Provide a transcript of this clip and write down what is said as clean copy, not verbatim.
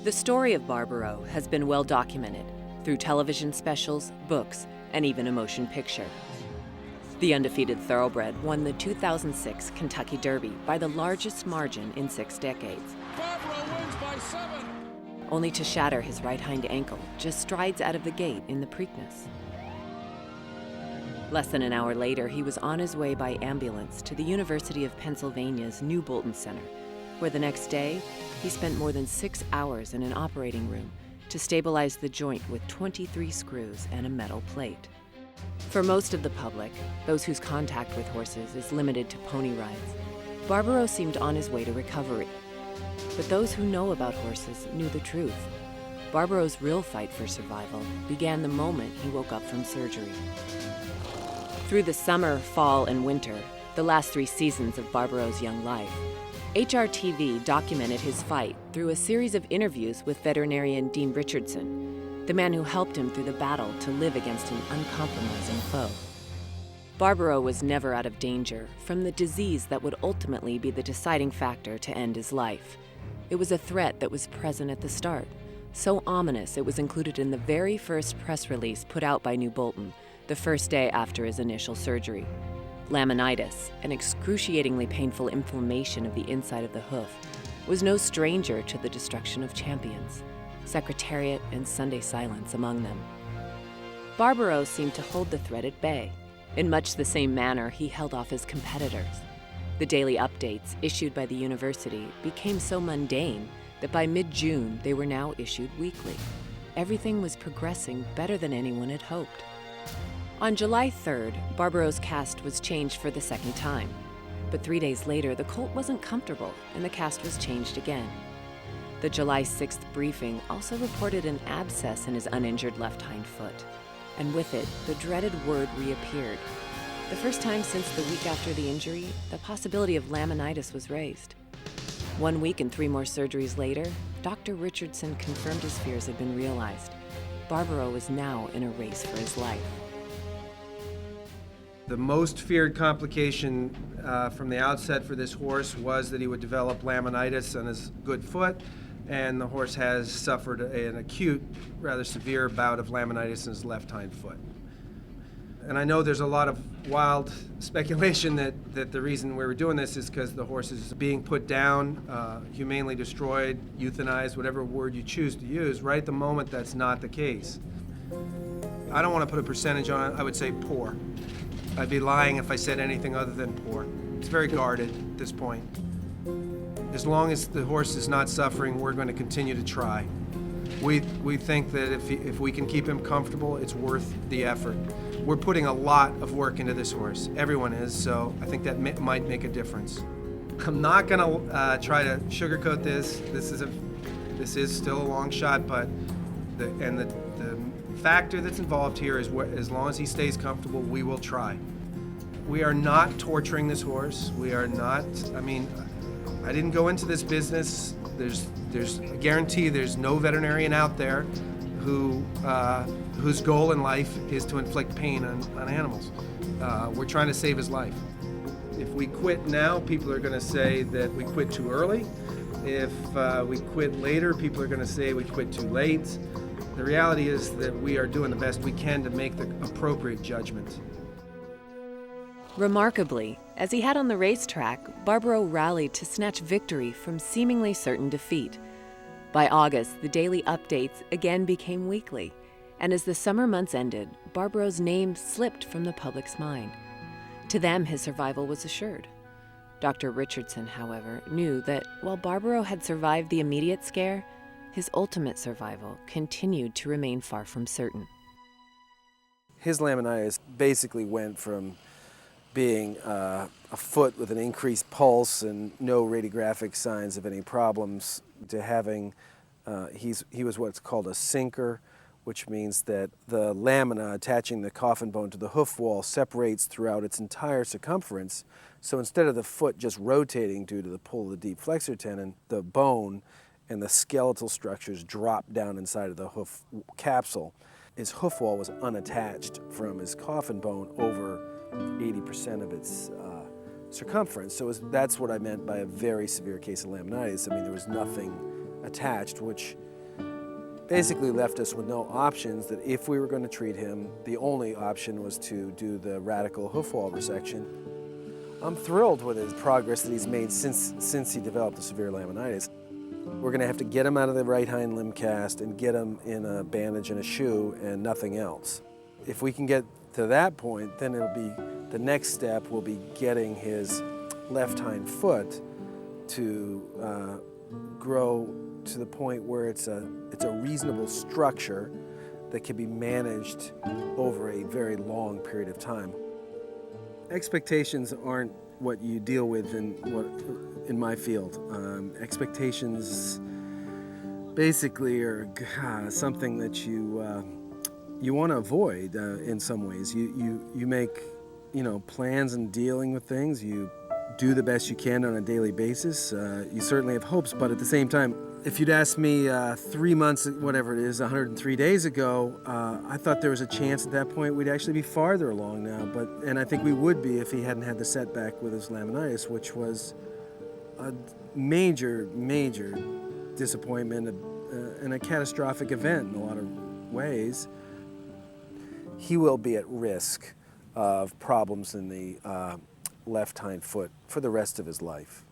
The story of Barbaro has been well documented through television specials, books, and even a motion picture. The undefeated thoroughbred won the 2006 Kentucky Derby by the largest margin in 6 decades. Barbaro wins by 7. Only to shatter his right hind ankle just strides out of the gate in the Preakness. Less than an hour later, he was on his way by ambulance to the University of Pennsylvania's New Bolton Center, where the next day, he spent more than 6 hours in an operating room to stabilize the joint with 23 screws and a metal plate. For most of the public, those whose contact with horses is limited to pony rides, Barbaro seemed on his way to recovery. But those who know about horses knew the truth. Barbaro's real fight for survival began the moment he woke up from surgery. Through the summer, fall, and winter, the last 3 seasons of Barbaro's young life, HRTV documented his fight through a series of interviews with veterinarian Dean Richardson, the man who helped him through the battle to live against an uncompromising foe. Barbaro was never out of danger from the disease that would ultimately be the deciding factor to end his life. It was a threat that was present at the start, so ominous it was included in the very first press release put out by New Bolton, the first day after his initial surgery. Laminitis, an excruciatingly painful inflammation of the inside of the hoof, was no stranger to the destruction of champions, Secretariat and Sunday Silence among them. Barbaro seemed to hold the threat at bay. In much the same manner he held off his competitors. The daily updates issued by the university became so mundane that by mid-June they were now issued weekly. Everything was progressing better than anyone had hoped. On July 3rd, Barbaro's cast was changed for the second time. But 3 days later, the colt wasn't comfortable and the cast was changed again. The July 6th briefing also reported an abscess in his uninjured left hind foot. And with it, the dreaded word reappeared. The first time since the week after the injury, the possibility of laminitis was raised. 1 week and 3 more surgeries later, Dr. Richardson confirmed his fears had been realized. Barbaro was now in a race for his life. The most feared complication from the outset for this horse was that he would develop laminitis on his good foot, and the horse has suffered an acute, rather severe bout of laminitis in his left hind foot. And I know there's a lot of wild speculation that the reason we were doing this is because the horse is being put down, humanely destroyed, euthanized, whatever word you choose to use. Right at the moment, that's not the case. I don't want to put a percentage on it. I would say poor. I'd be lying if I said anything other than poor. It's very guarded at this point. As long as the horse is not suffering, we're going to continue to try. We think that if we can keep him comfortable, it's worth the effort. We're putting a lot of work into this horse. Everyone is, so I think that might make a difference. I'm not going to try to sugarcoat this. This is still a long shot, but the factor that's involved here is as long as he stays comfortable, we will try. We are not torturing this horse. We are not, I didn't go into this business. There's a guarantee there's no veterinarian out there whose goal in life is to inflict pain on animals. We're trying to save his life. If we quit now, people are going to say that we quit too early. If we quit later, people are going to say we quit too late. The reality is that we are doing the best we can to make the appropriate judgment. Remarkably, as he had on the racetrack, Barbaro rallied to snatch victory from seemingly certain defeat. By August, the daily updates again became weekly, and as the summer months ended, Barbaro's name slipped from the public's mind. To them, his survival was assured. Dr. Richardson, however, knew that while Barbaro had survived the immediate scare, his ultimate survival continued to remain far from certain. His laminitis basically went from being a foot with an increased pulse and no radiographic signs of any problems to having, he was what's called a sinker, which means that the lamina attaching the coffin bone to the hoof wall separates throughout its entire circumference. So instead of the foot just rotating due to the pull of the deep flexor tendon, the bone and the skeletal structures dropped down inside of the hoof capsule. His hoof wall was unattached from his coffin bone over 80% of its circumference. So that's what I meant by a very severe case of laminitis. There was nothing attached, which basically left us with no options, that if we were going to treat him, the only option was to do the radical hoof wall resection. I'm thrilled with his progress that he's made since he developed the severe laminitis. We're going to have to get him out of the right hind limb cast and get him in a bandage and a shoe and nothing else. If we can get to that point, then it'll be, the next step will be getting his left hind foot to grow to the point where it's a reasonable structure that can be managed over a very long period of time. Expectations aren't what you deal with in my field. Expectations basically are something that you want to avoid in some ways. You make plans and dealing with things. You do the best you can on a daily basis. You certainly have hopes, but at the same time, if you'd asked me 3 months, whatever it is, 103 days ago, I thought there was a chance at that point we'd actually be farther along now. And I think we would be if he hadn't had the setback with his laminitis, which was a major, major disappointment and a catastrophic event in a lot of ways. He will be at risk of problems in the left hind foot for the rest of his life.